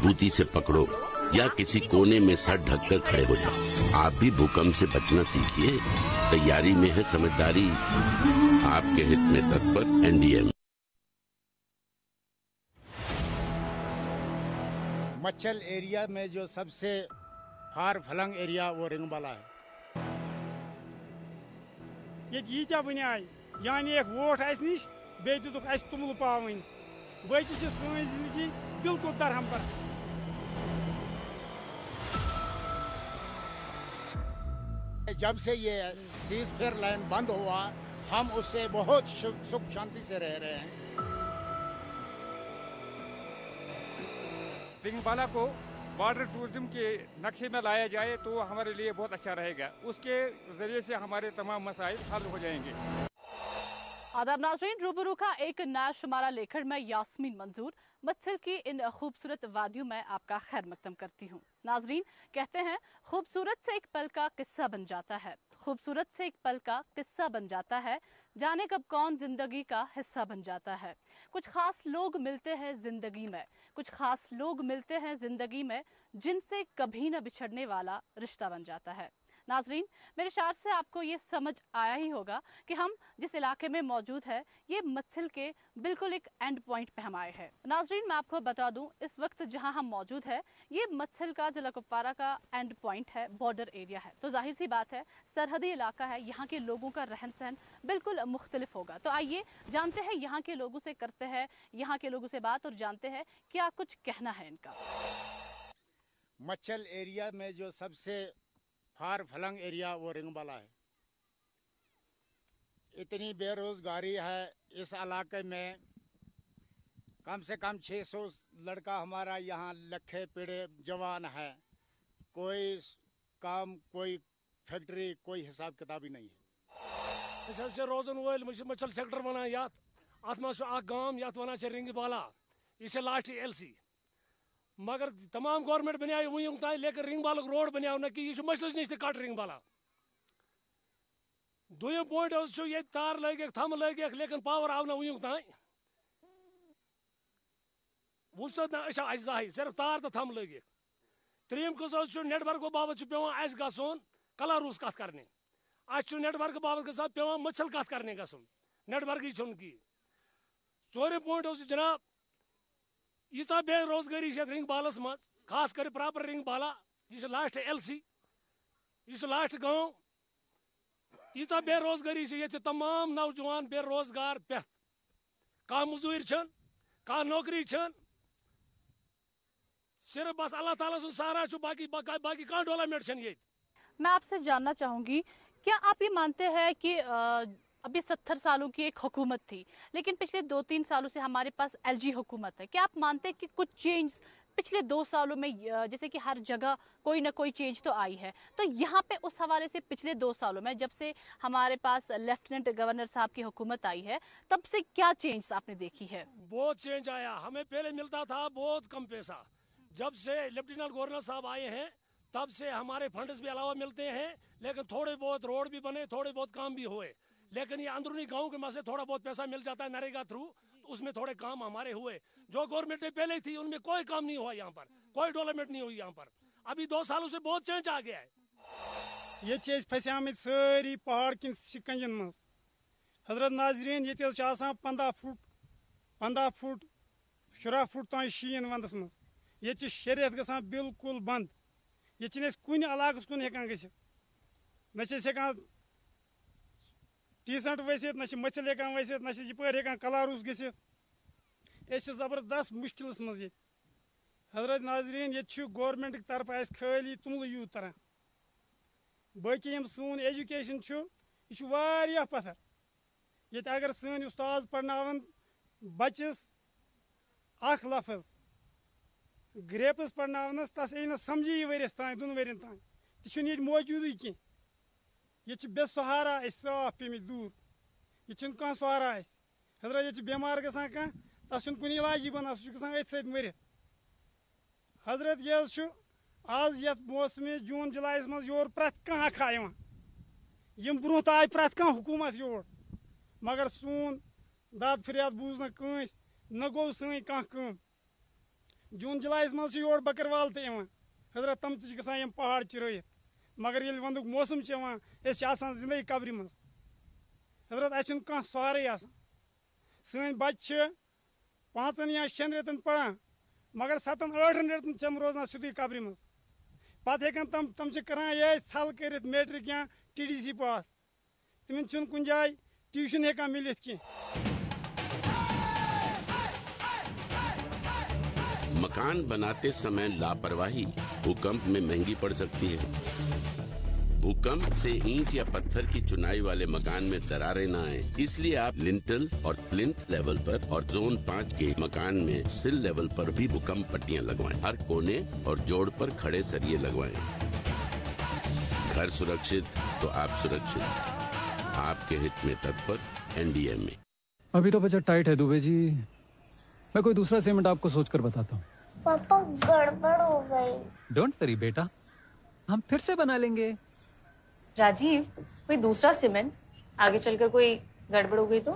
मजबूती से पकड़ो या किसी कोने में सर ढककर खड़े हो जाओ। आप भी भूकंप से बचना सीखिए। तैयारी में है समझदारी। आपके हित में तत्पर एनडीएम। मच्छल एरिया में जो सबसे फार फलंग एरिया वो रिंगबाला है। ये यीत्या वन आय यानी एक वोट आस निश बे दुक अस तुमुल पावन बची सन जिंदगी बिल्कुल दरहम पर। जब से ये सीज फेयर लाइन बंद हुआ हम उससे बहुत सुख शांति से रह रहे हैं। रिंगबाला को वाटर टूरिज्म के नक्शे में लाया जाए तो हमारे लिए बहुत अच्छा रहेगा। उसके जरिए से हमारे तमाम मसाइल हल हो जाएंगे। आदाब नाज़रीन, रूबरू का एक नया शुमारा लेकर मैं यास्मीन मंजूर मत्सल की इन खूबसूरत वादियों में आपका खैर मकदम करती हूँ। नाज़रीन, कहते हैं खूबसूरत से एक पल का किस्सा बन जाता है, खूबसूरत से एक पल का किस्सा बन जाता है, जाने कब कौन जिंदगी का हिस्सा बन जाता है। कुछ खास लोग मिलते हैं जिंदगी में, कुछ खास लोग मिलते हैं जिंदगी में जिनसे कभी न बिछड़ने वाला रिश्ता बन जाता है। नाजरीन, मेरे शार से आपको ये समझ आया ही होगा कि हम जिस इलाके में मौजूद है ये मत्सल के बिल्कुल एक एंड पॉइंट पे हम आए हैं। नाजरीन, मैं आपको बता दूं इस वक्त जहां हम मौजूद है ये मत्सल का जिला कुपवारा का एंड पॉइंट है, बॉर्डर एरिया है। तो जाहिर सी बात है सरहदी इलाका है, यहाँ के लोगों का रहन सहन बिल्कुल मुख्तलिफ होगा। तो आइए जानते हैं यहाँ के लोगों से, करते हैं यहाँ के लोगों से बात और जानते हैं क्या कुछ कहना है इनका। मच्छल एरिया में जो सबसे फार फलंग एरिया वो रिंगबाला है। इतनी बेरोजगारी है इस इलाके में, कम से कम 600 लड़का हमारा यहाँ लखे पेड़े जवान है। कोई काम, कोई फैक्ट्री, कोई हिसाब किताब ही नहीं है। रोजन वल मच्छल सेक्टर वन ये अत गाम ये वन रिंगबाला, यह लास्ट एलसी, मगर तमाम गवर्नमेंट बना वन तान, लेकिन रिंगबाल रोड बनो ना कि यह मछलस नश कट रिंगबाला। दुयम पॉइंट ये तार लग थम लग, लेकिन पावर आव ना वन तान। वो अजा सिर्फ तार तो थम लग। त्रीम कस नेटवर्क बाबत पे गसन कलारूस कत करने, नेटवर्क बाबत पे मच्छल कत करने गसन, नेटवर्क की। चोरम पॉइंट जनाब यीचा बेरोजगारी रिंगबालस मज, खास कर प्रॉपर रिंगबाला, यह लास्ट एलसी, यह लास्ट गांव। यीचा बेरोजगारी ये तमाम नौजवान बेरोजगार पे, कह मजूर कह नौकरी, सिर्फ बस अल्लाह ताला सुन सहारा, बाकी बाकी कह डेवलपमेंट ये। मैं आपसे जानना चाहूंगी, क्या आप ये मानते हैं कि अभी 70 सालों की एक हुकूमत थी, लेकिन पिछले 2-3 सालों से हमारे पास एलजी हुकूमत है। क्या आप मानते हैं कि कुछ चेंज पिछले 2 सालों में, जैसे कि हर जगह कोई ना कोई चेंज तो आई है, तो यहाँ पे उस हवाले से पिछले 2 सालों में जब से हमारे पास लेफ्टिनेंट गवर्नर साहब की हुकूमत आई है तब से क्या चेंज आपने देखी है? बहुत चेंज आया। हमें पहले मिलता था बहुत कम पैसा, जब से लेफ्टिनेंट गवर्नर साहब आए हैं तब से हमारे फंड्स भी अलावा मिलते हैं, लेकिन थोड़े बहुत रोड भी बने, थोड़े बहुत काम भी हुए। लेकिन ये अंदरूनी गांव के मसले थोड़ा बहुत पैसा मिल जाता है नरेगा थ्रू, तो उसमें थोड़े काम हमारे हुए। जो गवर्नमेंट पहले थी उनमें कोई काम नहीं हुआ, यहाँ पर कोई डेवलपमेंट नहीं हुई। यहाँ पर अभी 2 सालों से बहुत चेंज आ गया है। ये फंस आमत सारी पहाड़ किन शिकंजन मज। हजरत नाजरीन, ये 15 फुट 10 फुट तान शीन वंदस मज। ये शरीयत गसान बिल्कुल बंद। ये कुन इलाकस कुन हेकान गसित, न हेकान टीसेंट वसित, न मछल हेकान वसित, न यपर हेकान कलारूस गसित। जबरदस्त मुश्किलस मज। हजरत नाजरीन, ये गवर्नमेंट की तरफ खाली तुमल यूत तरह। बाकी यम सोन एजुकेशन यह वारिया पत्थर। ये अगर सन उस्ताद पढ़नावन बच्चस अख लफ्ज ग्रेप्स पढ़नावनस, तस यी न समझी वरियस तान 2 वरियन तान, तह मौजूद कह। ये बे सहारा साफ पे दूर, ये कह सहारा। हजरत ये बेमार गसान कह, तस कुन इलाजी बना, सह गसान अथ सत मरित। हजरत ये आज ये मौसम जून जुलाई मज योर प्रत कह आया, यम ब्रोह तो आय प्रत कह हुकूमत योर, मगर सोन दाद फरियाद बूज न कंस, न गो सन कह कम। जून जुलाई मज योर बकरवाल तक हजरत तम तम पहाड़ चरत मगर ये वंदुक मौसम जिंदगी कब्र मज हजरत अह सहारे सन बच्चे 5 या 6 रेतन पढ़ान मगर 7-8 रेतन रोजान सीधे कब्र मज पे तम करान ये छल कर मेट्रिक या TDC पास तम कुन जाए ट्यूशन हेकान मिलित की। मकान बनाते समय लापरवाही भूकंप में महंगी पड़ सकती है। भूकंप से ईंट या पत्थर की चुनाई वाले मकान में दरारें न आए, इसलिए आप लिंटल और प्लिंथ लेवल पर और जोन 5 के मकान में सिल लेवल पर भी भूकंप पट्टियां लगवाएं। हर कोने और जोड़ पर खड़े सरिये लगवाएं। घर सुरक्षित तो आप सुरक्षित। आपके हित में तत्पर NDMA। अभी तो बजट टाइट है दुबे जी, मैं कोई दूसरा सीमेंट आपको सोचकर बताता हूँ। पापा गड़बड़ हो गई। डोंट वरी बेटा, हम फिर से बना लेंगे। राजीव, कोई दूसरा सीमेंट आगे चलकर कोई गड़बड़ हो गई तो?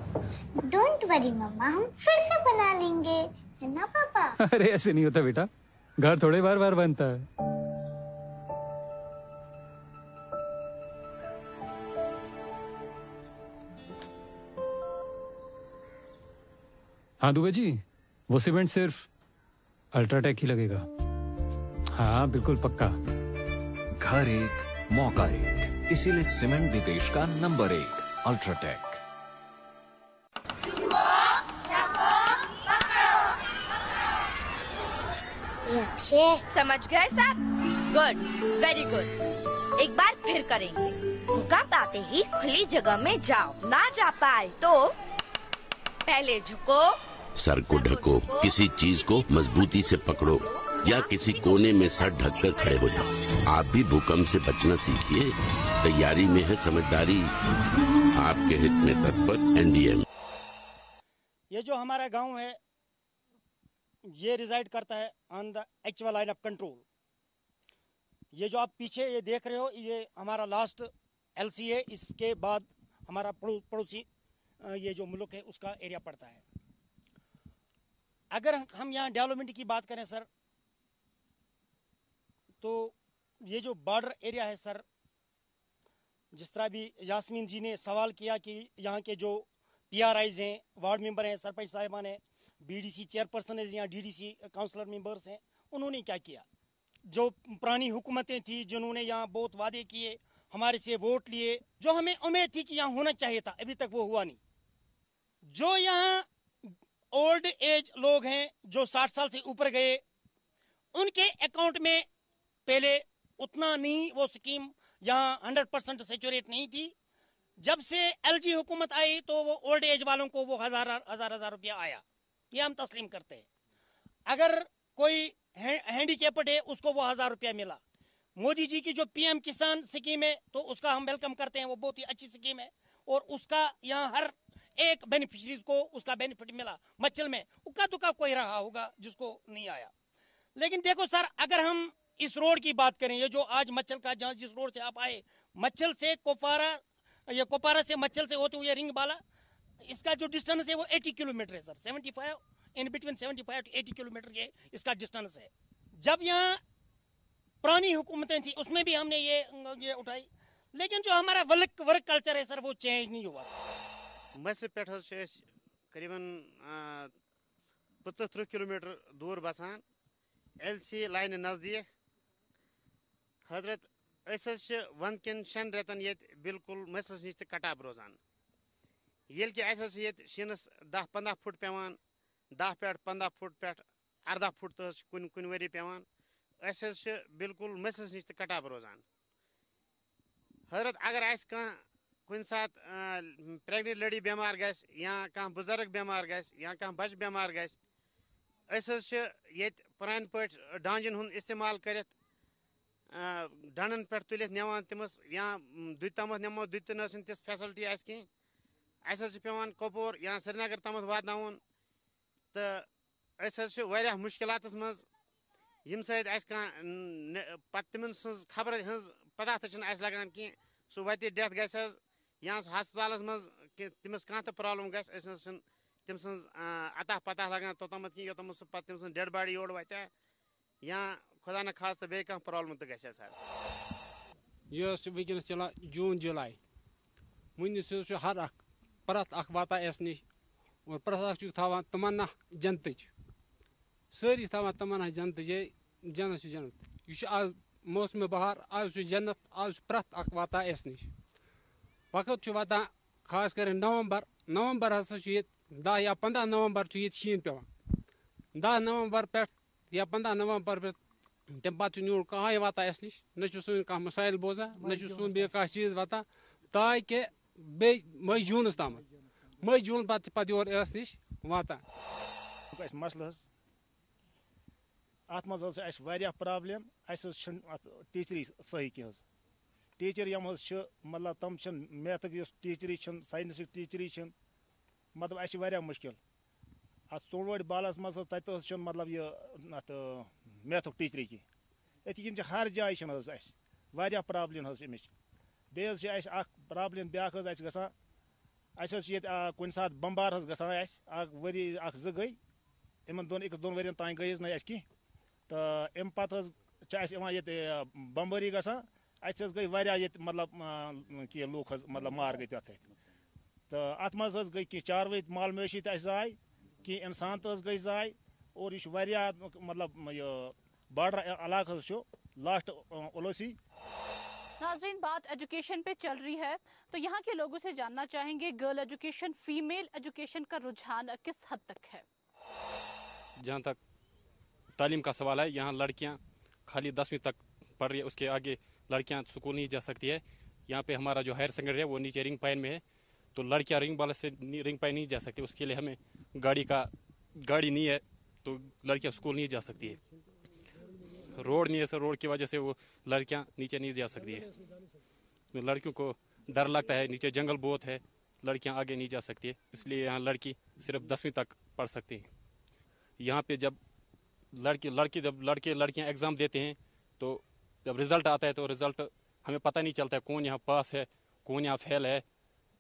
डोंट वरी मम्मा, हम फिर से बना लेंगे, है ना पापा? अरे ऐसे नहीं होता बेटा, घर थोड़े बार बार बनता है। हाँ दुबे जी, वो सीमेंट सिर्फ अल्ट्राटेक ही लगेगा। हाँ बिल्कुल पक्का। घर एक मौका एक, इसीलिए सीमेंट भी देश का नंबर 1 अल्ट्राटेक। समझ गए सब? Good, very good. एक बार फिर करेंगे। भूकंप आते ही खुली जगह में जाओ, ना जा पाए तो पहले झुको, सर को ढको, किसी चीज को मजबूती से पकड़ो या किसी कोने में सर ढककर खड़े हो जाओ। आप भी भूकंप से बचना सीखिए। तैयारी में है समझदारी। आपके हित में तत्पर NDMA। ये जो हमारा गांव है ये रिजाइड करता है on the actual line of control. ये जो आप पीछे ये देख रहे हो ये हमारा लास्ट LC है। इसके बाद हमारा पड़ोसी ये जो मुल्क है उसका एरिया पड़ता है। अगर हम यहाँ डेवलपमेंट की बात करें सर, तो ये जो बॉर्डर एरिया है सर, जिस तरह भी यास्मीन जी ने सवाल किया कि यहाँ के जो PRIs हैं, वार्ड मेंबर हैं, सरपंच साहिबान हैं, BDC चेयरपर्सन है या DDC काउंसलर मेंबर्स हैं, उन्होंने क्या किया? जो पुरानी हुकूमतें थी जिन्होंने यहाँ बहुत वादे किए, हमारे से वोट लिए, जो हमें उम्मीद थी कि यहाँ होना चाहिए था, अभी तक वो हुआ नहीं। जो यहाँ ओल्ड एज लोग हैं जो 60 साल से ऊपर गए, उनके अकाउंट में पहले उतना नहीं वो स्कीम यहाँ 100% सेचुरेट नहीं थी। जब से LG हुकूमत आई तो वो ओल्ड एज वालों को वो हजार रुपया आया, ये हम तस्लीम करते हैं। अगर कोई हैंडीकैप्ड है उसको वो 1000 रुपया मिला। मोदी जी की जो PM किसान स्कीम है तो उसका हम वेलकम करते हैं, वो बहुत ही अच्छी स्कीम है और उसका यहाँ हर एक बेनिफिशरीज को उसका बेनिफिट मिला। मच्चल में उक्का दुक्का कोई रहा होगा जिसको नहीं आया। लेकिन देखो सर, अगर हम इस रोड की बात करें, ये जो आज मच्चल का जहाँ जिस रोड से आप आए, मच्चल से कोपारा, ये कोपारा से मच्चल से होते हुए रिंग बाला, इसका जो डिस्टेंस है वो 80 किलोमीटर है sir. 75 in between 75 to 80 kilometre ये इसका डिस्टेंस है। जब यहाँ पुरानी हुकूमतें थी उसमें भी हमने ये उठाई, लेकिन जो हमारा वर्क कल्चर है सर वो चेंज नहीं हुआ। मस्जिद पे करीबन 75 किलोमीटर दूर बसान, LC लाइन नज़दीक। हजरत वन कन 6 रेतन ये बिल्कुल मसलस नश कटाब रोजान। ये कि शीनस 10-15 फुट पेवान, 10 पे 15 फुट पे 18 फुट तो कुन वरी पेवान, बिल्कुल मसलस नश कटाब रोजान। हजरत अगर कुन सात प्रेगनेंट लड़ी बीमार गस या कह बुजुर्ग बीमार गस या कह बच बीमार गस, ये पुरान पे डांजन हुन इस्तेमाल कर डंडन पे तुलित नवान तमस या दुत तमस नमो दुत तिस फैसिलिटी आस कह पेवान कपौर या श्रीनगर तमत वातनावन। तो वारिया मुश्किलात मज यम सत तिमन सज खबर हज पता तो लगान कह सह वत डेथ गस या हस्पताल मज तमिस कह तो प्रॉब्लम गस तम सज अतः पतः लगान तोतमत कि योतम सु पत तम सज डेड बॉडी ओड वते या खुदा न खास बे कह प्रॉब्लम त गसे सर ये वनस चलान जून जुलाई वनस हर प्रत वाता अस निश और प्रत थवान तमन्ना जनत सारी थवान तमन्ना जनत जन्नत जन्नत यह आज मौसम बहार आज जन्नत आज प्रत वाता अस निश वक्त वाता खास कर नवंबर हसा 10 या 15 नवंबर शीन पे 10 नवंबर पे या 15 नवंबर पे तम पे न्यून कह वाता अस निश न सून कह मसाइल बोजा न सून बे कह चीज वाता ताकि बे मई जूनस तम मई जून पे योर अस निश वाता मसल अत मज प्रॉब्लम टीचरी सही कह टीचर यम मतलब तम मैथ टीचरी साइंस टीचरी मतलब अ मुश्किल अत चोनवड़ बालस मज तत मतलब यह अत मैथ टीचरी की ये हर जाए प्रॉब्लम अमिच बे प्रॉब्लम ब्या गसान कुन सात बम्बार गसान वरी जो गई इन दोन वरियन तान गई ना कह तो अम पे बम्बारी गसान गई मतलब कह लूक मतलब मार गई तथ तो अत मज गई कह चारवे माल मवेशी जाय कह इंसान गई जाय और यह मतलब बॉर्डर इलाक लास्ट उलोसी। नाज़रीन, बात एजुकेशन पे चल रही है तो यहाँ के लोगों से जानना चाहेंगे गर्ल एजुकेशन फीमेल एजुकेशन का रुझान किस हद तक है। जहाँ तक तालीम का सवाल है, यहाँ लड़कियाँ खाली 10वीं तक पढ़ रही है, उसके आगे लड़कियाँ स्कूल नहीं जा सकती है। यहाँ पे हमारा जो हायर सेकेंडरी है वो नीचे रिंग पाइन में है, तो लड़कियाँ रिंग वाले से रिंग पाइन नहीं जा सकती। उसके लिए हमें गाड़ी नहीं है तो लड़कियाँ स्कूल नहीं जा सकती है। रोड नहीं है सर, रोड की वजह से वो लड़कियाँ नीचे नहीं जा सकती है। तो लड़कियों को डर लगता है, नीचे जंगल बहुत है, लड़कियाँ आगे नहीं जा सकती है, इसलिए यहाँ लड़की सिर्फ 10वीं तक पढ़ सकती है। यहाँ पे जब लड़कियाँ एग्ज़ाम देते हैं तो जब रिज़ल्ट आता है तो रिज़ल्ट हमें पता नहीं चलता है कौन यहाँ पास है कौन यहाँ फेल है।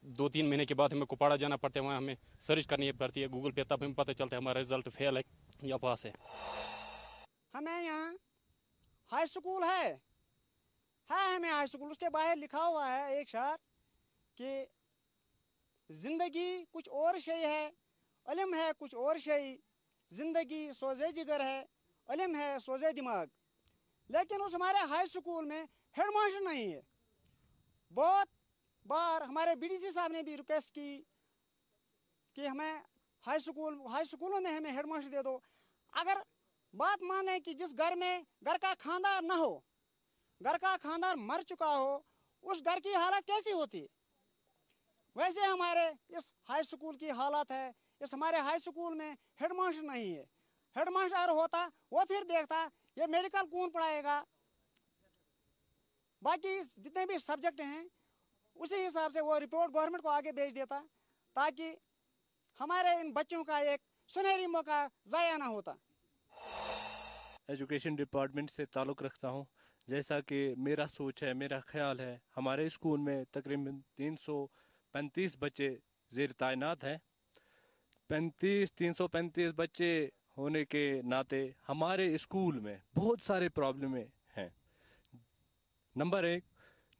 2-3 महीने के बाद हमें कुपवाड़ा जाना पड़ता है, वहाँ हमें सर्च करनी पड़ती है गूगल पे, तब हमें पता चलता है हमारा रिज़ल्ट फेल है या पास है। हमें यहाँ हाई स्कूल है हमें हाई स्कूल, उसके बाहर लिखा हुआ है एक शहर कि जिंदगी कुछ और शय है, इल्म है कुछ और शय, जिंदगी सोजे जिगर है, इल्म है सोजे दिमाग। लेकिन उस हमारे हाई स्कूल में हेड मास्टर नहीं है। बहुत बार हमारे बीडीसी साहब ने भी रिक्वेस्ट की कि हमें हाई स्कूलों में हमें हेड मास्टर दे दो। अगर बात माने कि जिस घर में घर का खानदार न हो, घर का खानदार मर चुका हो, उस घर की हालत कैसी होती, वैसे हमारे इस हाई स्कूल की हालत है। इस हमारे हाई स्कूल में हेड मास्टर नहीं है। हेड मास्टर अगर होता वो फिर देखता ये मेडिकल कौन पढ़ाएगा, बाकी जितने भी सब्जेक्ट हैं उसी हिसाब से वो रिपोर्ट गवर्नमेंट को आगे भेज देता ताकि हमारे इन बच्चों का एक सुनहरी मौका ज़ाया ना होता। एजुकेशन डिपार्टमेंट से ताल्लुक़ रखता हूँ। जैसा कि मेरा सोच है, मेरा ख्याल है, हमारे स्कूल में तकरीबन 335 बच्चे ज़ेर तैनात हैं। 335 बच्चे होने के नाते हमारे स्कूल में बहुत सारे प्रॉब्लमें हैं। नंबर 1,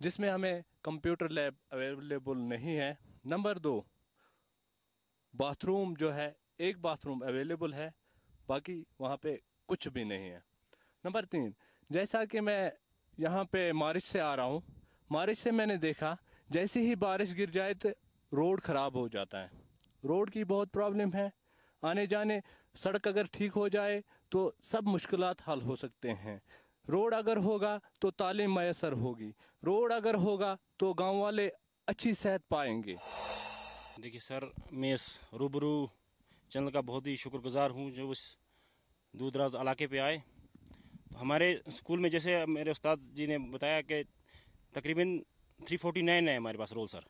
जिसमें हमें कंप्यूटर लैब अवेलेबल नहीं है। नंबर 2, बाथरूम जो है, एक बाथरूम अवेलेबल है, बाकी वहाँ पे कुछ भी नहीं है। नंबर 3, जैसा कि मैं यहाँ पे मारिच से आ रहा हूँ, मारिच से मैंने देखा जैसे ही बारिश गिर जाए तो रोड ख़राब हो जाता है। रोड की बहुत प्रॉब्लम है, आने जाने, सड़क अगर ठीक हो जाए तो सब मुश्किलात हल हो सकते हैं। रोड अगर होगा तो तालीम मैसर होगी, रोड अगर होगा तो गांव वाले अच्छी सेहत पाएंगे। देखिए सर, मैं इस रूबरू चैनल का बहुत ही शुक्रगुजार हूँ जो उस दूर दराज इलाके पे आए। तो हमारे स्कूल में जैसे मेरे उस्ताद जी ने बताया कि तकरीबन 349 है हमारे पास रोल सर,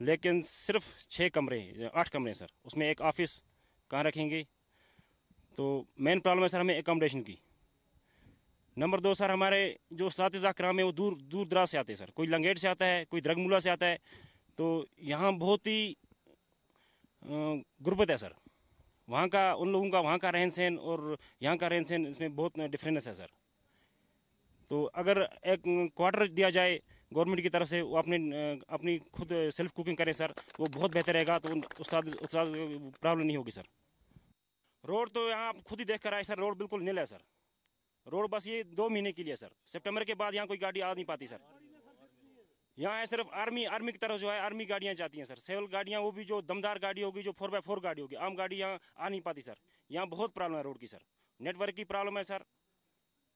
लेकिन सिर्फ 8 कमरे सर, उसमें एक ऑफिस कहाँ रखेंगे। तो मेन प्रॉब्लम है सर हमें एकोमोडेशन की। नंबर 2 सर, हमारे जो उस्ताद कराम है वो दूर दराज से आते हैं सर, कोई लंगेट से आता है, कोई द्रगमूला से आता है। तो यहाँ बहुत ही गुर्बत है सर। वहाँ का उन लोगों का वहाँ का रहन सहन और यहाँ का रहन सहन इसमें बहुत डिफरेंस है सर। तो अगर एक क्वार्टर दिया जाए गवर्नमेंट की तरफ से, वो अपनी खुद सेल्फ कुकिंग करें सर, वो बहुत बेहतर रहेगा। तो उस्ताद प्रॉब्लम नहीं होगी सर। रोड तो यहाँ आप खुद ही देख कर आए सर, रोड बिल्कुल नील है सर। रोड बस ये 2 महीने के लिए सर, सितंबर के बाद यहाँ कोई गाड़ी आ नहीं पाती सर। यहाँ है सिर्फ आर्मी की तरफ जो है आर्मी गाड़ियाँ जाती हैं सर, सिविल गाड़ियाँ, वो भी जो दमदार गाड़ी होगी, जो 4x4 गाड़ी होगी, आम गाड़ी यहाँ आ नहीं पाती सर। यहाँ बहुत प्रॉब्लम है रोड की सर, नेटवर्क की प्रॉब्लम है सर।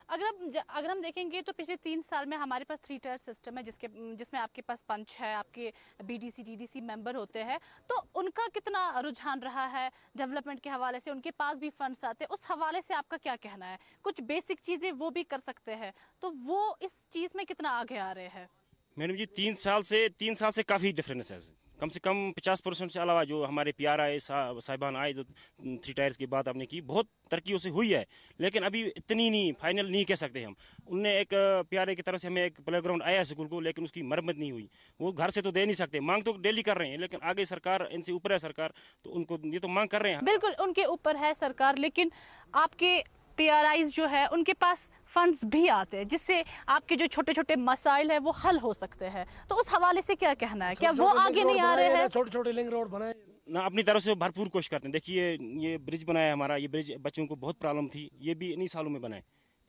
अगर हम देखेंगे तो पिछले 3 साल में हमारे पास 3 टायर सिस्टम है, जिसमें आपके पास पंच है, आपके बीडीसी डीडीसी मेंबर होते हैं, तो उनका कितना रुझान रहा है डेवलपमेंट के हवाले से? उनके पास भी फंड्स आते हैं, उस हवाले से आपका क्या कहना है? कुछ बेसिक चीजें वो भी कर सकते हैं, तो वो इस चीज में कितना आगे आ रहे हैं? मैडम जी 3 साल से काफ़ी डिफरेंस है, कम से कम 50% से अलावा जो हमारे PRI साहिबान आए, जो 3 टायर्स की बात आपने की, बहुत तरक्की उससे हुई है, लेकिन अभी इतनी नहीं, फाइनल नहीं कह सकते हम। उनने एक PRI की तरफ से हमें एक प्लेग्राउंड आया स्कूल को, लेकिन उसकी मरम्मत नहीं हुई। वो घर से तो दे नहीं सकते, मांग तो डेली कर रहे हैं, लेकिन आगे सरकार, इनसे ऊपर है सरकार, तो उनको ये तो मांग कर रहे हैं। बिल्कुल उनके ऊपर है सरकार, लेकिन आपके PRIs जो है उनके पास फंड्स भी आते हैं, जिससे आपके जो छोटे छोटे मसाइल है वो हल हो सकते हैं। तो उस हवाले से क्या कहना है? क्या वो आगे नहीं आ रहे हैं? छोटे छोटे लिंक रोड बनाए ना, अपनी तरफ से भरपूर कोशिश करते हैं। देखिए ये ब्रिज बनाया हमारा, ये ब्रिज बच्चों को बहुत प्रॉब्लम थी, ये भी इन्हीं सालों में बनाए।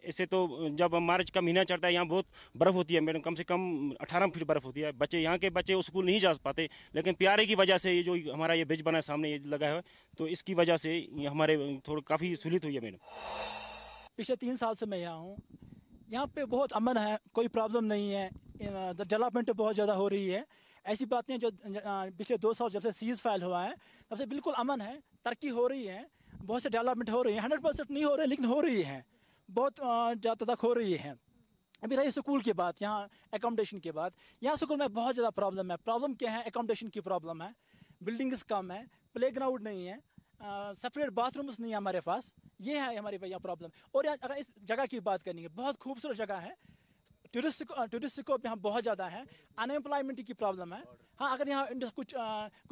इससे तो जब मार्च का महीना चढ़ता है, यहाँ बहुत बर्फ़ होती है मैडम, कम से कम 18 फीट बर्फ़ होती है। बच्चे यहाँ के बच्चे स्कूल नहीं जा पाते, लेकिन PRI की वजह से ये जो हमारा ये ब्रिज बना है सामने, ये लगा है, तो इसकी वजह से हमारे थोड़ी काफ़ी सहूलियत हुई है मैडम। पिछले 3 साल से मैं यहाँ हूँ, यहाँ पे बहुत अमन है, कोई प्रॉब्लम नहीं है, डेवलपमेंट बहुत ज़्यादा हो रही है। ऐसी बातें जो पिछले 2 साल जब से सीज फाइल हुआ है तब से बिल्कुल अमन है, तरक्की हो रही है, बहुत से डेवलपमेंट हो रही है। 100% नहीं हो रही, लेकिन हो रही है, बहुत ज़्यादा तक हो रही है। अभी रही स्कूल की बात, यहाँ एकोमोडेशन की बात, यहाँ स्कूल में बहुत ज़्यादा प्रॉब्लम है। प्रॉब्लम क्या है? एकोमोडेशन की प्रॉब्लम है, बिल्डिंग्स कम है, प्ले ग्राउंड नहीं है, सेपरेट बाथरूम्स नहीं है हमारे पास, ये है हमारी भैया प्रॉब्लम। और अगर इस जगह की बात करनी है, बहुत खूबसूरत जगह है, टूरिस्ट को यहाँ बहुत ज़्यादा है, अनएम्प्लॉयमेंट की प्रॉब्लम है। हाँ, अगर यहाँ कुछ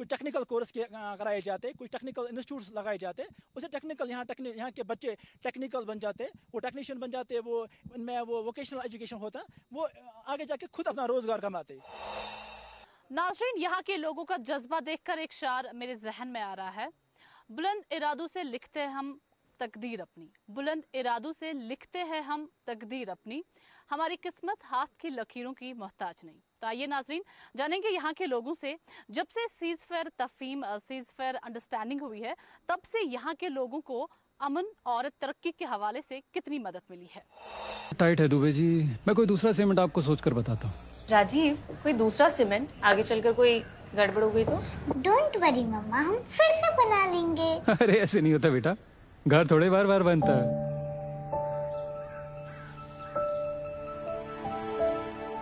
टेक्निकल कोर्स कराए जाते, कुछ टेक्निकल इंस्टीट्यूट्स लगाए जाते, उससे टेक्निकल यहाँ के बच्चे टेक्निकल बन जाते, वो टेक्नीशियन बन जाते, वो उनमें वो वोकेशनल एजुकेशन होता, वो आगे जाके खुद अपना रोजगार कमाते। नाज़रीन, यहाँ के लोगों का जज्बा देखकर एक शार मेरे जहन में आ रहा है, बुलंद इरादों से लिखते हैं हम तकदीर अपनी, बुलंद इरादों से लिखते हैं हम तकदीर अपनी, हमारी किस्मत हाथ की लकीरों की मोहताज नहीं। तो आइए नाज़रीन जानेंगे यहाँ के लोगों से, जब से सीज फेयर तफहीम, सीज फेयर अंडरस्टैंडिंग हुई है, तब से यहाँ के लोगों को अमन और तरक्की के हवाले से कितनी मदद मिली है। टाइट है दुबे जी, मैं कोई दूसरा सीमेंट आपको सोच कर बताता हूँ। राजीव, कोई दूसरा सीमेंट आगे चलकर कोई गड़बड़ हो गई तो? डोंट वरी मम्मा, हम फिर से बना लेंगे। अरे ऐसे नहीं होता बेटा, घर थोड़े बार बार बनता है।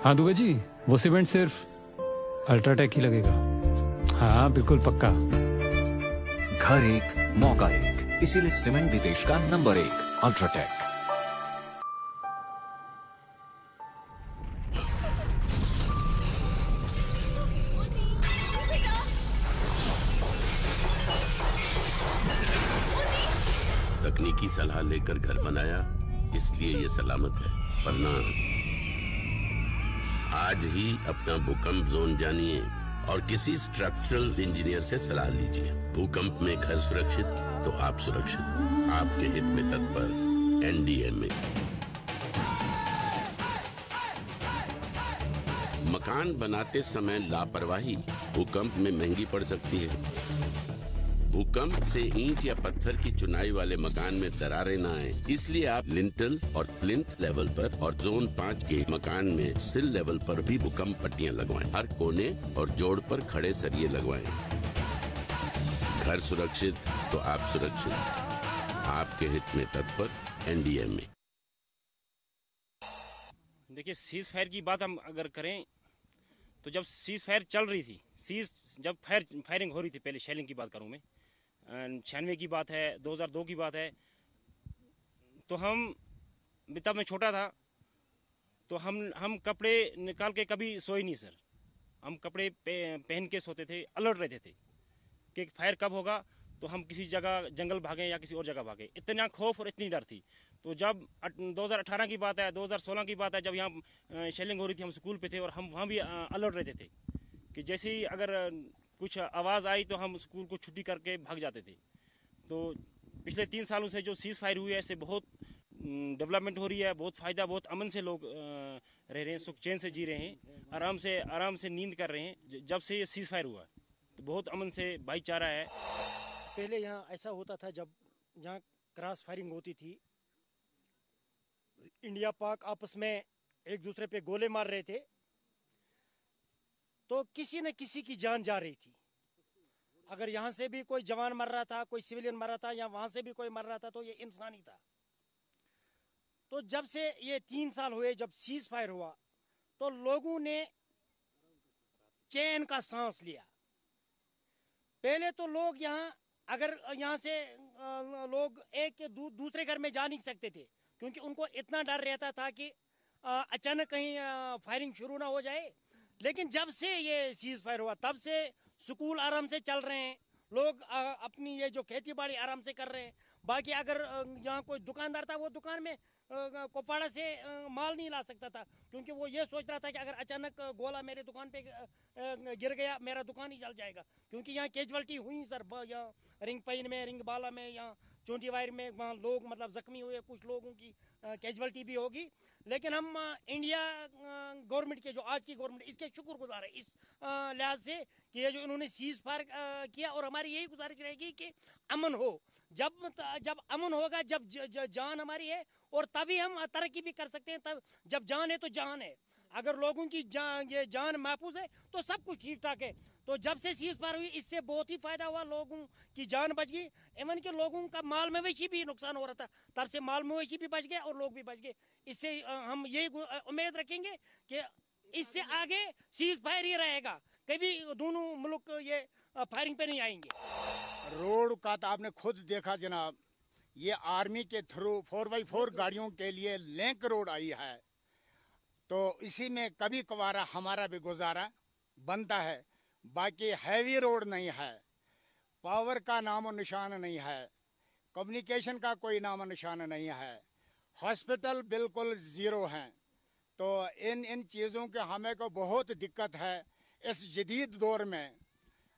हाँ दुबे जी, वो सीमेंट सिर्फ अल्ट्राटेक ही लगेगा। हाँ बिल्कुल पक्का। घर एक मौका एक, इसीलिए सीमेंट भी देश का नंबर 1 अल्ट्राटेक। तकनीकी सलाह लेकर घर बनाया, इसलिए ये सलामत है, वरना आज ही अपना भूकंप जोन जानिए और किसी स्ट्रक्चरल इंजीनियर से सलाह लीजिए। भूकंप में घर सुरक्षित तो आप सुरक्षित। आपके हित में तत्पर NDMA। मकान बनाते समय लापरवाही भूकंप में महंगी पड़ सकती है। भूकंप से ईंट या पत्थर की चुनाई वाले मकान में दरारें न आए, इसलिए आप लिंटल और प्लिंथ लेवल पर और जोन 5 के मकान में सिल लेवल पर भी भूकंप पट्टियां लगवाएं। हर कोने और जोड़ पर खड़े सरिये लगवाएं। घर सुरक्षित तो आप सुरक्षित। आपके हित में तत्पर NDMA। देखिए सीज फायर की बात हम अगर करें तो जब सीज फायर चल रही थी, जब फायरिंग हो रही थी, पहले शेलिंग की बात करूं मैं, 96 की बात है, 2002 की बात है, तो हम तब मैं छोटा था, तो हम कपड़े निकाल के कभी सोए नहीं सर। हम कपड़े पहन के सोते थे, अलर्ट रहते थे कि फायर कब होगा, तो हम किसी जगह जंगल भागें या किसी और जगह भागें। इतना खौफ और इतनी डर थी। तो जब 2018 की बात है, 2016 की बात है, जब यहाँ शेलिंग हो रही थी, हम स्कूल पे थे और हम वहाँ भी अलर्ट रहते थे कि जैसे ही अगर कुछ आवाज़ आई तो हम स्कूल को छुट्टी करके भाग जाते थे। तो पिछले 3 सालों से जो सीज़ फायर हुई है, इससे बहुत डेवलपमेंट हो रही है, बहुत फ़ायदा, बहुत अमन से लोग रह रहे हैं, सुख चैन से जी रहे हैं, आराम से नींद कर रहे हैं। जब से ये सीज़ फायर हुआ तो बहुत अमन से भाईचारा है। पहले यहाँ ऐसा होता था, जब यहाँ क्रॉस फायरिंग होती थी, इंडिया पाक आपस में एक दूसरे पे गोले मार रहे थे, तो किसी न किसी की जान जा रही थी। अगर यहाँ से भी कोई जवान मर रहा था, कोई सिविलियन मर रहा था, या वहां से भी कोई मर रहा था, तो ये इंसानी था। तो जब से ये 3 साल हुए, जब सीज फायर हुआ, तो लोगों ने चैन का सांस लिया। पहले तो लोग यहाँ, अगर यहाँ से लोग एक के दूसरे घर में जा नहीं सकते थे, क्योंकि उनको इतना डर रहता था कि अचानक कहीं फायरिंग शुरू ना हो जाए। लेकिन जब से ये सीज फायर हुआ, तब से स्कूल आराम से चल रहे हैं, लोग अपनी ये जो खेती बाड़ी आराम से कर रहे हैं। बाकी अगर यहाँ कोई दुकानदार था, वो दुकान में कुपवाड़ा से माल नहीं ला सकता था, क्योंकि वो ये सोच रहा था कि अगर अचानक गोला मेरे दुकान पे गिर गया, मेरा दुकान ही जल जाएगा। क्योंकि यहाँ कैजुअलिटी हुई सर, यहाँ रिंग पैन में, रिंग बाला में, यहाँ चोंटी वायर में, वहाँ लोग मतलब जख्मी हुए, कुछ लोगों की कैजुअलिटी भी होगी। लेकिन हम इंडिया गवर्नमेंट के, जो आज की गवर्नमेंट, इसके शुक्रगुजार है इस लिहाज से कि ये जो इन्होंने सीज फायर किया। और हमारी यही गुजारिश रहेगी कि अमन हो। जब अमन होगा, जब जान हमारी है, और तभी हम तरक्की भी कर सकते हैं। तब जब जान है तो जहान है। अगर लोगों की ये जान महफूज है तो सब कुछ ठीक ठाक है। तो जब से सीज फायर हुई, इससे बहुत ही फायदा हुआ, लोगों की जान बच गई। इवन के लोगों का माल मवेशी भी नुकसान हो रहा था, तब से माल मवेशी भी बच गए और लोग भी बच गए। इससे हम यही उम्मीद रखेंगे कि इससे आगे सीज फायर ही रहेगा, कभी दोनों मुल्क ये फायरिंग पे नहीं आएंगे। रोड का तो आपने खुद देखा जनाब, ये आर्मी के थ्रू 4x4 गाड़ियों के लिए लिंक रोड आई है, तो इसी में कभी कभारा हमारा भी गुजारा बनता है। बाकी हैवी रोड नहीं है, पावर का नामो निशान नहीं है, कम्युनिकेशन का कोई नामो निशान नहीं है, हॉस्पिटल बिल्कुल ज़ीरो हैं। तो इन चीज़ों के हमें को बहुत दिक्कत है इस जदीद दौर में।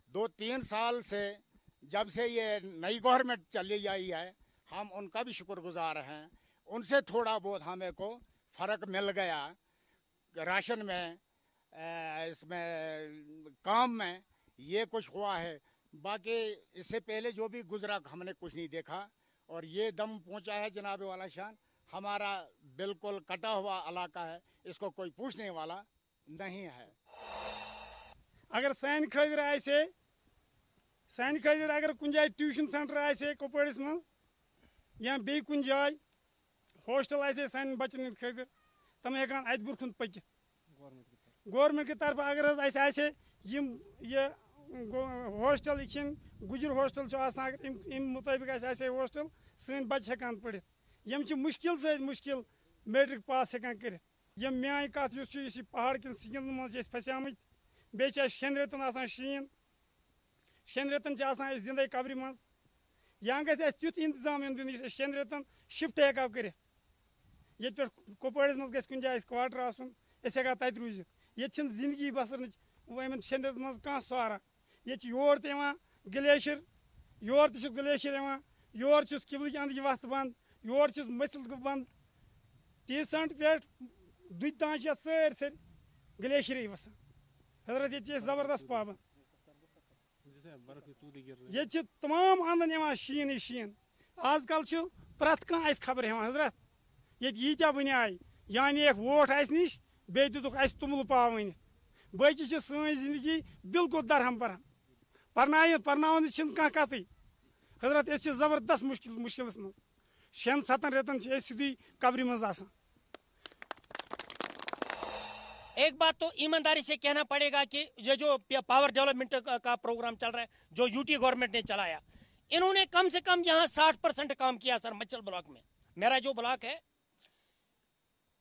2-3 साल से जब से ये नई गवर्नमेंट चली आई है, हम उनका भी शुक्रगुजार हैं। उनसे थोड़ा बहुत हमें को फ़र्क मिल गया, राशन में, इसमें काम में ये कुछ हुआ है। बाकी इससे पहले जो भी गुजरा हमने कुछ नहीं देखा। और ये दम पहुंचा है जनाब वाला शान, हमारा बिल्कुल कटा हुआ इलाका है, इसको कोई पूछने वाला नहीं है। अगर सान खजर अगर कुछ जाए ट्यूशन सेंटर आसे कुपवाड़िस मज, या बे कुछ जाए हॉस्टल आसे सान बचन खजर, तम हेकान अत बुरकुन पकित गवर्नमेंट की तरफ। अगर आसे ये हॉस्टल गुजर हॉस्टल अगर मुताबिक आसे हॉस्टल, सन बच्चे हेकान पढ़ित। यम मुश्किल से मुश्किल मेट्रिक पास हेकान कर। यम म्यान कत इस पहाड़ किन सिंगल मज फसामत, बे शेन रेतन शीन, शेन रेतन जिंदे कब्र मज। यहाँ गि तुथ इंतजाम दिन शेन रेतन शिफ्ट हेको कर। ये पे कुपवाड़िस मज गि कुछ जाए क्वार्टर आसन, हेका तत रूजित। ये जिंदगी बसर शेन रेत मज कह सहारा। ये योर ग्लेशियर, योर ग्लेशियर, योर किबल अंद वत बंद, योर मसल बंद, टीसंट पे दुध तान सर ग्लेशियर वसान। हजरत ये जबरदस्त पाबंद। ये तमाम अंदन शीन ही शीन। आजकल प्रत कह खबर हजरत ये यीत्या वन आय, यानी एक वोट निश बे दुक तुमल पाव वन। बाकी सन जिंदगी बिल्कुल दरहम बरहम। पर्न कह कत। हजरत जबरदस्त मुश्किल मज 6-7 रेतन सीधी कब्र मज आसान। एक बात तो ईमानदारी से कहना पड़ेगा कि ये जो पावर डेवलपमेंट का प्रोग्राम चल रहा है, जो यूटी गवर्नमेंट ने चलाया, इन्होंने कम से कम यहाँ 60% काम किया सर। मच्छल ब्लॉक में, मेरा जो ब्लॉक है,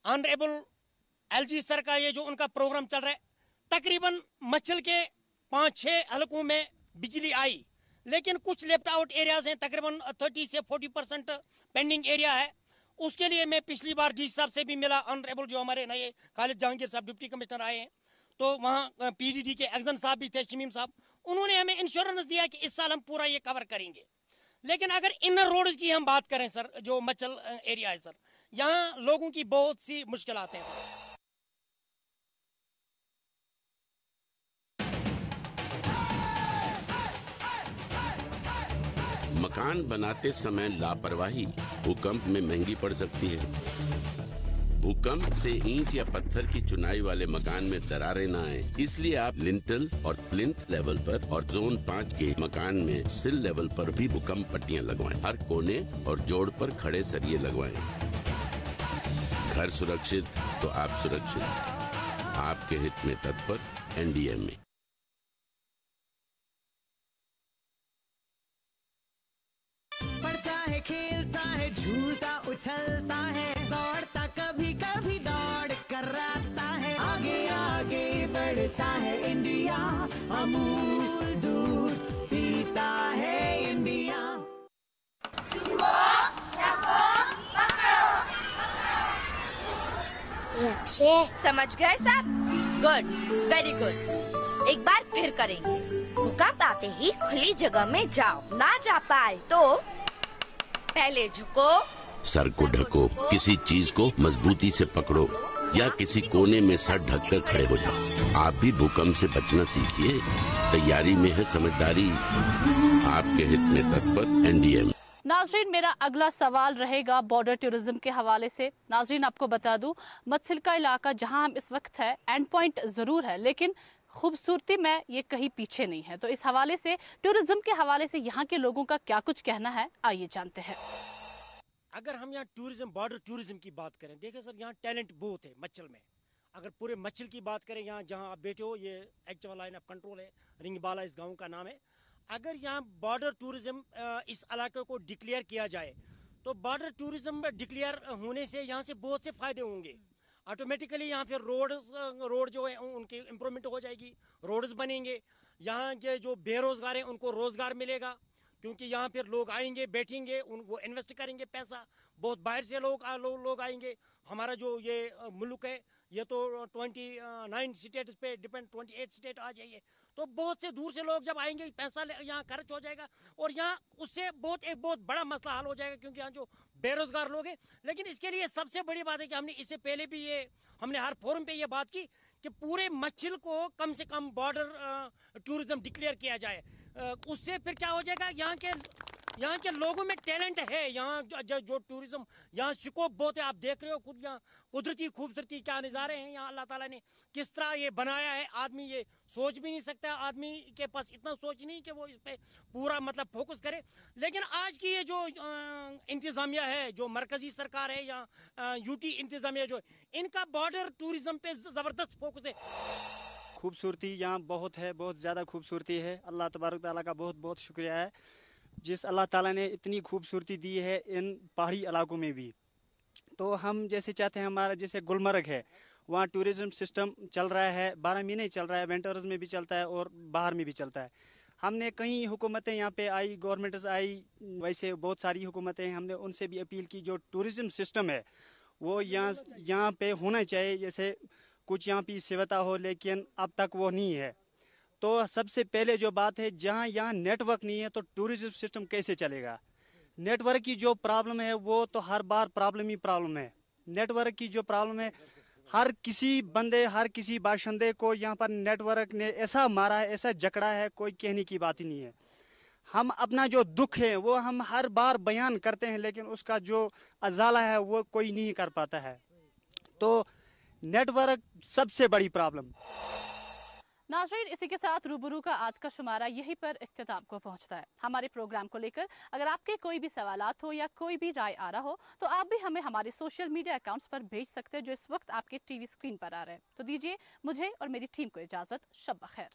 ऑनरेबल एलजी सर का ये जो उनका प्रोग्राम चल रहा है, तकरीबन मच्छल के 5-6 हलकों में बिजली आई। लेकिन कुछ लेफ्ट आउट एरियाज हैं, तकरीबन 30 से 40% पेंडिंग एरिया है। उसके लिए मैं पिछली बार डी साहब से भी मिला, ऑनरेबल जो हमारे नए खालिद जहांगीर साहब डिप्टी कमिश्नर आए हैं, तो वहाँ पीडीडी के एक्जन साहब भी थे, शमीम साहब, उन्होंने हमें इंश्योरेंस दिया कि इस साल हम पूरा ये कवर करेंगे। लेकिन अगर इनर रोड्स की हम बात करें सर, जो मचल एरिया है सर, यहाँ लोगों की बहुत सी मुश्किलात हैं सर। मकान बनाते समय लापरवाही भूकंप में महंगी पड़ सकती है। भूकंप से ईंट या पत्थर की चुनाई वाले मकान में दरारें न आए, इसलिए आप लिंटल और प्लिंथ लेवल पर और जोन 5 के मकान में सिल लेवल पर भी भूकंप पट्टियां लगवाएं। हर कोने और जोड़ पर खड़े सरिये लगवाएं। घर सुरक्षित तो आप सुरक्षित। आपके हित में तत्पर एनडीएमए। पढ़ता है, खेलता है, झूलता उछलता है, दौड़ता कभी कभी दौड़ कराता है, आगे आगे बढ़ता है इंडिया, अमूल दूध पीता है इंडिया। समझ गए साहब? Good, very good. एक बार फिर करेंगे। भूकंप आते ही खुली जगह में जाओ, ना जा पाए तो पहले झुको, सर को ढको, किसी चीज को मजबूती से पकड़ो या किसी कोने में सर ढककर खड़े हो जाओ। आप भी भूकंप से बचना सीखिए। तैयारी में है समझदारी। आपके हित में तत्पर एनडीएम। नाजरीन, मेरा अगला सवाल रहेगा बॉर्डर टूरिज्म के हवाले से। नाजरीन, आपको बता दूं, मत्सिल का इलाका जहां हम इस वक्त है, एंड पॉइंट जरूर है, लेकिन खूबसूरती में ये कहीं पीछे नहीं है। तो इस हवाले से, टूरिज्म के हवाले से यहाँ के लोगों का क्या कुछ कहना है, आइए जानते हैं। अगर हम यहाँ टूरिज्म, बॉर्डर टूरिज्म की बात करें, देखिए सर, यहाँ टैलेंट बहुत है मच्छल में। अगर पूरे मच्छल की बात करें, यहाँ जहाँ आप बैठे हो, ये एक्चुअल लाइन ऑफ कंट्रोल है, रिंगबाला इस गाँव का नाम है। अगर यहाँ बॉर्डर टूरिज्म इस इलाके को डिक्लेयर किया जाए, तो बॉर्डर टूरिज्म डिक्लेयर होने से यहाँ से बहुत से फायदे होंगे। ऑटोमेटिकली यहाँ फिर रोड जो है उनकी इम्प्रूवमेंट हो जाएगी, रोड्स बनेंगे। यहाँ के जो बेरोजगार हैं उनको रोजगार मिलेगा, क्योंकि यहाँ फिर लोग आएंगे, बैठेंगे, वो इन्वेस्ट करेंगे पैसा। बहुत बाहर से लोग आएंगे। हमारा जो ये मुल्क है, ये तो 29 स्टेट्स पे डिपेंड, 28 स्टेट आ जाइए, तो बहुत से दूर से लोग जब आएंगे, पैसा यहाँ खर्च हो जाएगा, और यहाँ उससे एक बहुत बड़ा मसला हल हो जाएगा, क्योंकि यहाँ जो बेरोजगार लोग हैं। लेकिन इसके लिए सबसे बड़ी बात है कि हमने इससे पहले भी हमने हर फोरम पे ये बात की कि पूरे मच्छल को कम से कम बॉर्डर टूरिज्म डिक्लेयर किया जाए। उससे फिर क्या हो जाएगा, यहाँ के लोगों में टैलेंट है। यहाँ जो टूरिज्म, यहाँ स्कोप बहुत है। आप देख रहे हो खुद, यहाँ कुदरती खूबसूरती क्या नज़ारे हैं। यहाँ अल्लाह ताला ने किस तरह ये बनाया है, आदमी ये सोच भी नहीं सकता। आदमी के पास इतना सोच नहीं कि वो इस पे पूरा मतलब फोकस करे। लेकिन आज की ये जो इंतज़ामिया है, जो मरकजी सरकार है या यूटी इंतज़ामिया जो है, इनका बॉर्डर टूरिज्म पे ज़बरदस्त फोकस है। खूबसूरती यहाँ बहुत है, बहुत ज़्यादा खूबसूरती है। अल्लाह तबारक ताला का बहुत बहुत शुक्रिया है, जिस अल्लाह ताला ने इतनी खूबसूरती दी है इन पहाड़ी इलाकों में भी। तो हम जैसे चाहते हैं, हमारा जैसे गुलमर्ग है, वहाँ टूरिज्म सिस्टम चल रहा है, 12 महीने चल रहा है, विंटर्स में भी चलता है और बाहर में भी चलता है। हमने कई हुकूमतें यहाँ पे आई, गवर्नमेंट्स आई, वैसे बहुत सारी हुकूमतें हैं, हमने उनसे भी अपील की जो टूरिज्म सिस्टम है वो यहाँ पे होना चाहिए। जैसे कुछ यहाँ पे सेवता हो, लेकिन अब तक वो नहीं है। तो सबसे पहले जो बात है, जहाँ यहाँ नेटवर्क नहीं है तो टूरिज्म सिस्टम कैसे चलेगा। नेटवर्क की जो प्रॉब्लम है वो तो हर बार प्रॉब्लम ही प्रॉब्लम है। नेटवर्क की जो प्रॉब्लम है, हर किसी बंदे, हर किसी बाशिंदे को यहाँ पर नेटवर्क ने ऐसा मारा है, ऐसा जकड़ा है, कोई कहने की बात ही नहीं है। हम अपना जो दुख है वो हम हर बार बयान करते हैं, लेकिन उसका जो अजाला है वो कोई नहीं कर पाता है। तो नेटवर्क सबसे बड़ी प्रॉब्लम। नाज़रीन, इसी के साथ रूबरू का आज का शुमारा यहीं पर इख्तिताम को पहुंचता है। हमारे प्रोग्राम को लेकर अगर आपके कोई भी सवालात हो या कोई भी राय आ रहा हो, तो आप भी हमें हमारे सोशल मीडिया अकाउंट्स पर भेज सकते हैं, जो इस वक्त आपके टीवी स्क्रीन पर आ रहे हैं। तो दीजिए मुझे और मेरी टीम को इजाजत। शब बखैर।